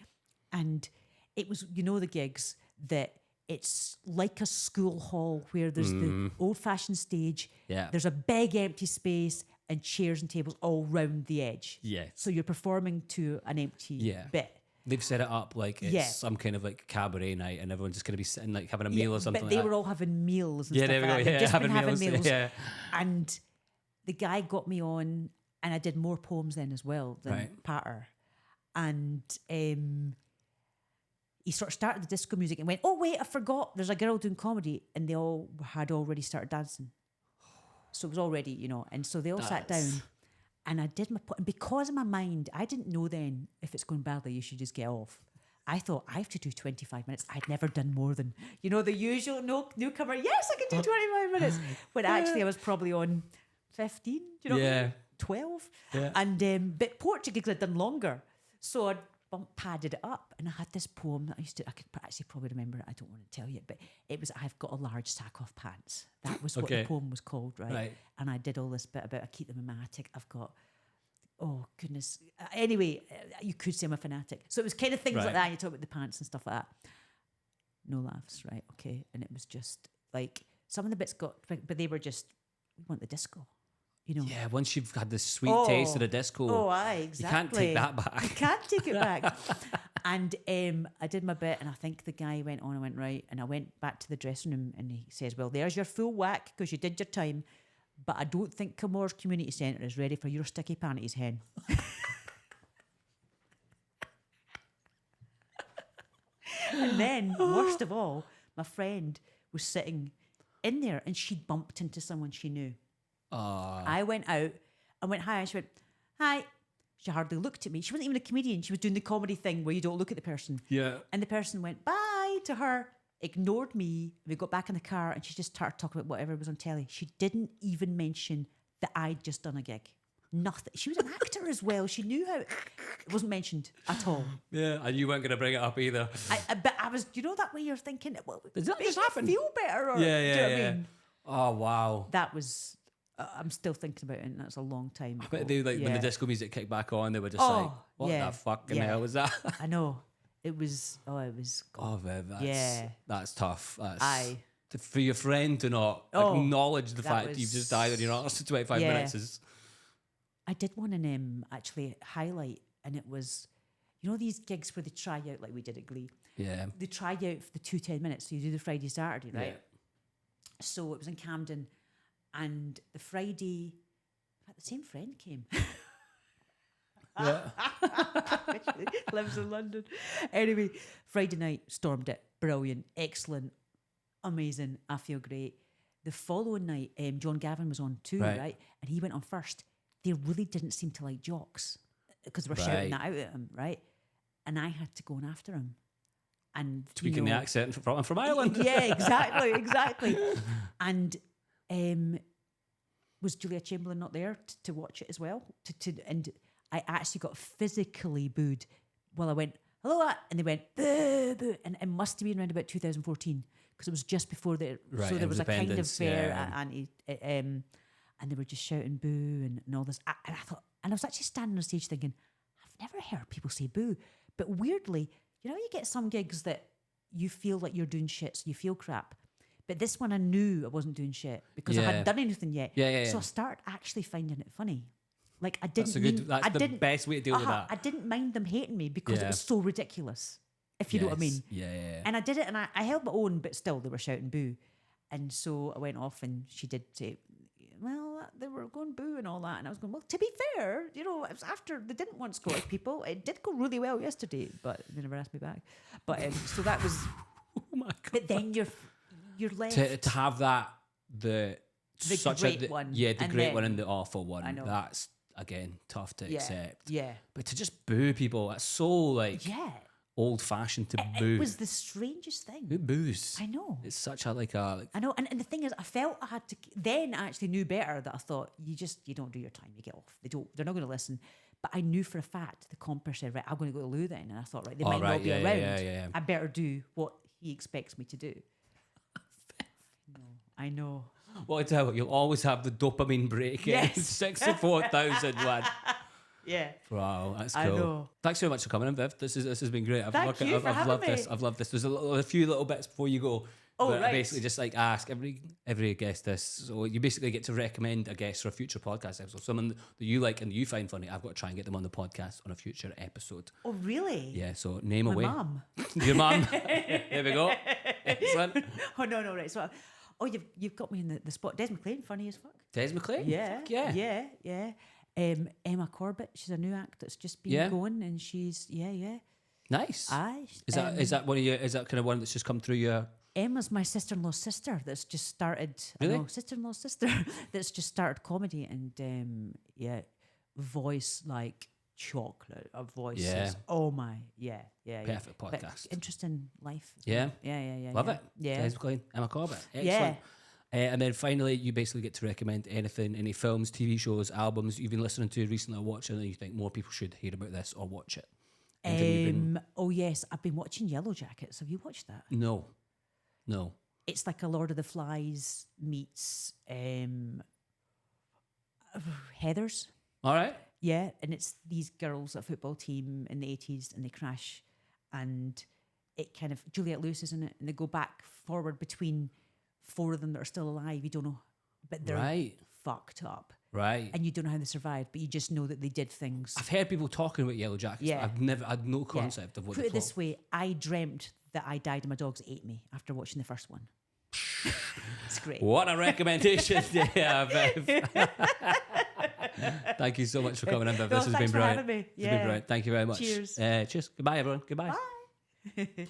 And it was, the gigs that it's like a school hall where there's the old-fashioned stage. Yeah. There's a big empty space and chairs and tables all round the edge. Yeah. So you're performing to an empty bit. They've set it up like it's some kind of like cabaret night, and everyone's just going to be sitting like having a meal or something. But they were all having meals. And stuff there we go. like that. They'd just having been meals. having meals. Yeah. And the guy got me on, and I did more poems then as well than Patter. And he sort of started the disco music and went, "Oh wait, I forgot. There's a girl doing comedy," and they all had already started dancing. So it was already, and so they all sat down. And I did my and because in my mind, I didn't know then if it's going badly, you should just get off. I thought I have to do 25 minutes. I'd never done more than, the usual newcomer. Yes, I can do 25 minutes. When actually I was probably on 15, 12. Yeah. And but Portuguese I'd done longer. So I padded it up, and I had this poem that I could actually probably remember it. I don't want to tell you, but it was, "I've got a large sack of pants." That was what the poem was called, right? And I did all this bit about I keep them in my attic. I've got oh goodness. Anyway, you could say I'm a fanatic. So it was kind of things like Right. that. You talk about the pants and stuff like that. No laughs, right? Okay. And it was just like some of the bits got, but they were just, we want the disco, you know. Yeah, once you've had the sweet taste of the disco, Oh, aye, exactly. you can't take that back. You can't take it back. And I did my bit, and I think the guy went on and went, right. And I went back to the dressing room, and he says, well, there's your full whack because you did your time. But I don't think Camor's Community Centre is ready for your sticky panties, hen. And then, worst of all, my friend was sitting in there and she'd bumped into someone she knew. I went out and went, hi. And she went, hi. She hardly looked at me. She wasn't even a comedian. She was doing the comedy thing where you don't look at the person. Yeah. And the person went, bye to her, ignored me. We got back in the car and she just started talking about whatever was on telly. She didn't even mention that I'd just done a gig. Nothing. She was an actor as well. She knew how. It wasn't mentioned at all. Yeah, and you weren't going to bring it up either. But I was, you know, that way you're thinking, well, Did that make just me happen? feel better. Or, Yeah, do you know what I mean? Oh, wow. That was, I'm still thinking about it, and that's a long time ago. But they when the Yeah. disco music kicked back on, they were just Oh, like, "What yeah, the fucking yeah. hell was that?" I know. It was, it was, Oh, Viv, Yeah. that's tough. That's, Aye. for your friend to not Oh, acknowledge the that fact that you've just died and you're not for 25 Yeah. minutes is. I did one in actually highlight, and it was, you know, these gigs where they try out like we did at Glee. Yeah. They try out for the 2 10 minutes, so you do the Friday, Saturday, right? Yeah. So it was in Camden, and the Friday, in fact, the same friend came. Yeah. Lives in London. Anyway, Friday night, stormed it. Brilliant, excellent, amazing. I feel great. The following night, John Gavin was on too, Right. right? And he went on first. They really didn't seem to like jocks because they were shouting Right. that out at him, right? And I had to go on after him. And Tweaking the accent from Ireland. Yeah, exactly. And was Julia Chamberlain not there to watch it as well? And I actually got physically booed while I went, hello, and they went, boo, boo. And it must have been around about 2014 because it was just before Right, so there was a kind of independence, fair yeah. and they were just shouting boo and all this. And I thought, and I was actually standing on stage thinking, I've never heard people say boo. But weirdly, you know, you get some gigs that you feel like you're doing shit, so you feel crap. But this one I knew I wasn't doing shit because I Yeah. hadn't done anything yet. Yeah. So I started actually finding it funny. Like I didn't That's the best way to deal with that. I didn't mind them hating me because it Yeah. was so ridiculous. If you know what I mean. Yeah. And I did it and I held my own, but still they were shouting boo. And so I went off and she did say, well, they were going boo and all that. And I was going, well, to be fair, you know, it was after they didn't want Scottish people. It did go really well yesterday, but they never asked me back. But so that was, Oh my God. but then you're left. To have that, the such great one, Yeah, the and great then- one and the awful one. I know. That's, again, tough to Yeah, accept. yeah. But to just boo people, that's so like Yeah. old fashioned to boo. It was the strangest thing. Who boos? I know. It's such a like a I know, and the thing is, I felt I had to. Then I actually knew better that I thought you don't do your time, you get off. They're not going to listen. But I knew for a fact the compere said, right, I'm going to go to Lou then, and I thought, right, they might not be yeah, around. yeah. I better do what he expects me to do. I know. Well, I tell you what, you'll always have the dopamine break. Yes. 64,001. Yeah. Wow, that's I cool. know. Thanks very much for coming in, Viv. This has been great. Thank you for having loved me. this. I've loved this. There's a few little bits before you go. Oh, but I right. basically just like ask every guest this. So you basically get to recommend a guest for a future podcast episode. Someone that you like and you find funny. I've got to try and get them on the podcast on a future episode. Oh, really? Yeah, so name My away. mum. Your mum. There we go. Excellent. Oh, no, right. So, you've got me in the spot. Des McLean, funny as fuck. Des McLean? Yeah. Fuck yeah. Yeah. Emma Corbett, she's a new act that's just been Yeah. going, and she's yeah. Nice. Aye. Is that one of your? Is that kind of one that's just come through your? Emma's my sister-in-law's sister that's just started. Really? I know, sister-in-law's sister that's just started comedy, and voice like chocolate. A voice. Yeah. Is, oh my, yeah. Perfect But podcast. interesting life. as Yeah. well. Yeah. Love it. Yeah. Des McLean, Emma Corbett. Excellent. Yeah. And then finally, you basically get to recommend anything, any films, TV shows, albums you've been listening to recently or watching, and you think more people should hear about this or watch it. Anything you've been- Oh yes, I've been watching Yellow Jackets. Have you watched that? No. It's like a Lord of the Flies meets Heathers. All right. Yeah, and it's these girls at a football team in the 80s, and they crash, and it kind of, Juliette Lewis is in it, and they go back forward between 4 of them that are still alive. You don't know, but they're Right. fucked up, Right. and you don't know how they survived, but you just know that they did things. I've heard people talking about Yellow Jackets. Yeah. But I've never had no Yeah. concept of what Put the it this plot. way, I dreamt that I died and my dogs ate me after watching the first one. It's great. What a recommendation. Yeah, Viv. Thank you so much for coming in, Viv. No, This has been thanks for brilliant. having me. It's been Yeah. brilliant. Thank you very much. Cheers. Cheers. Goodbye, everyone. Goodbye. Bye.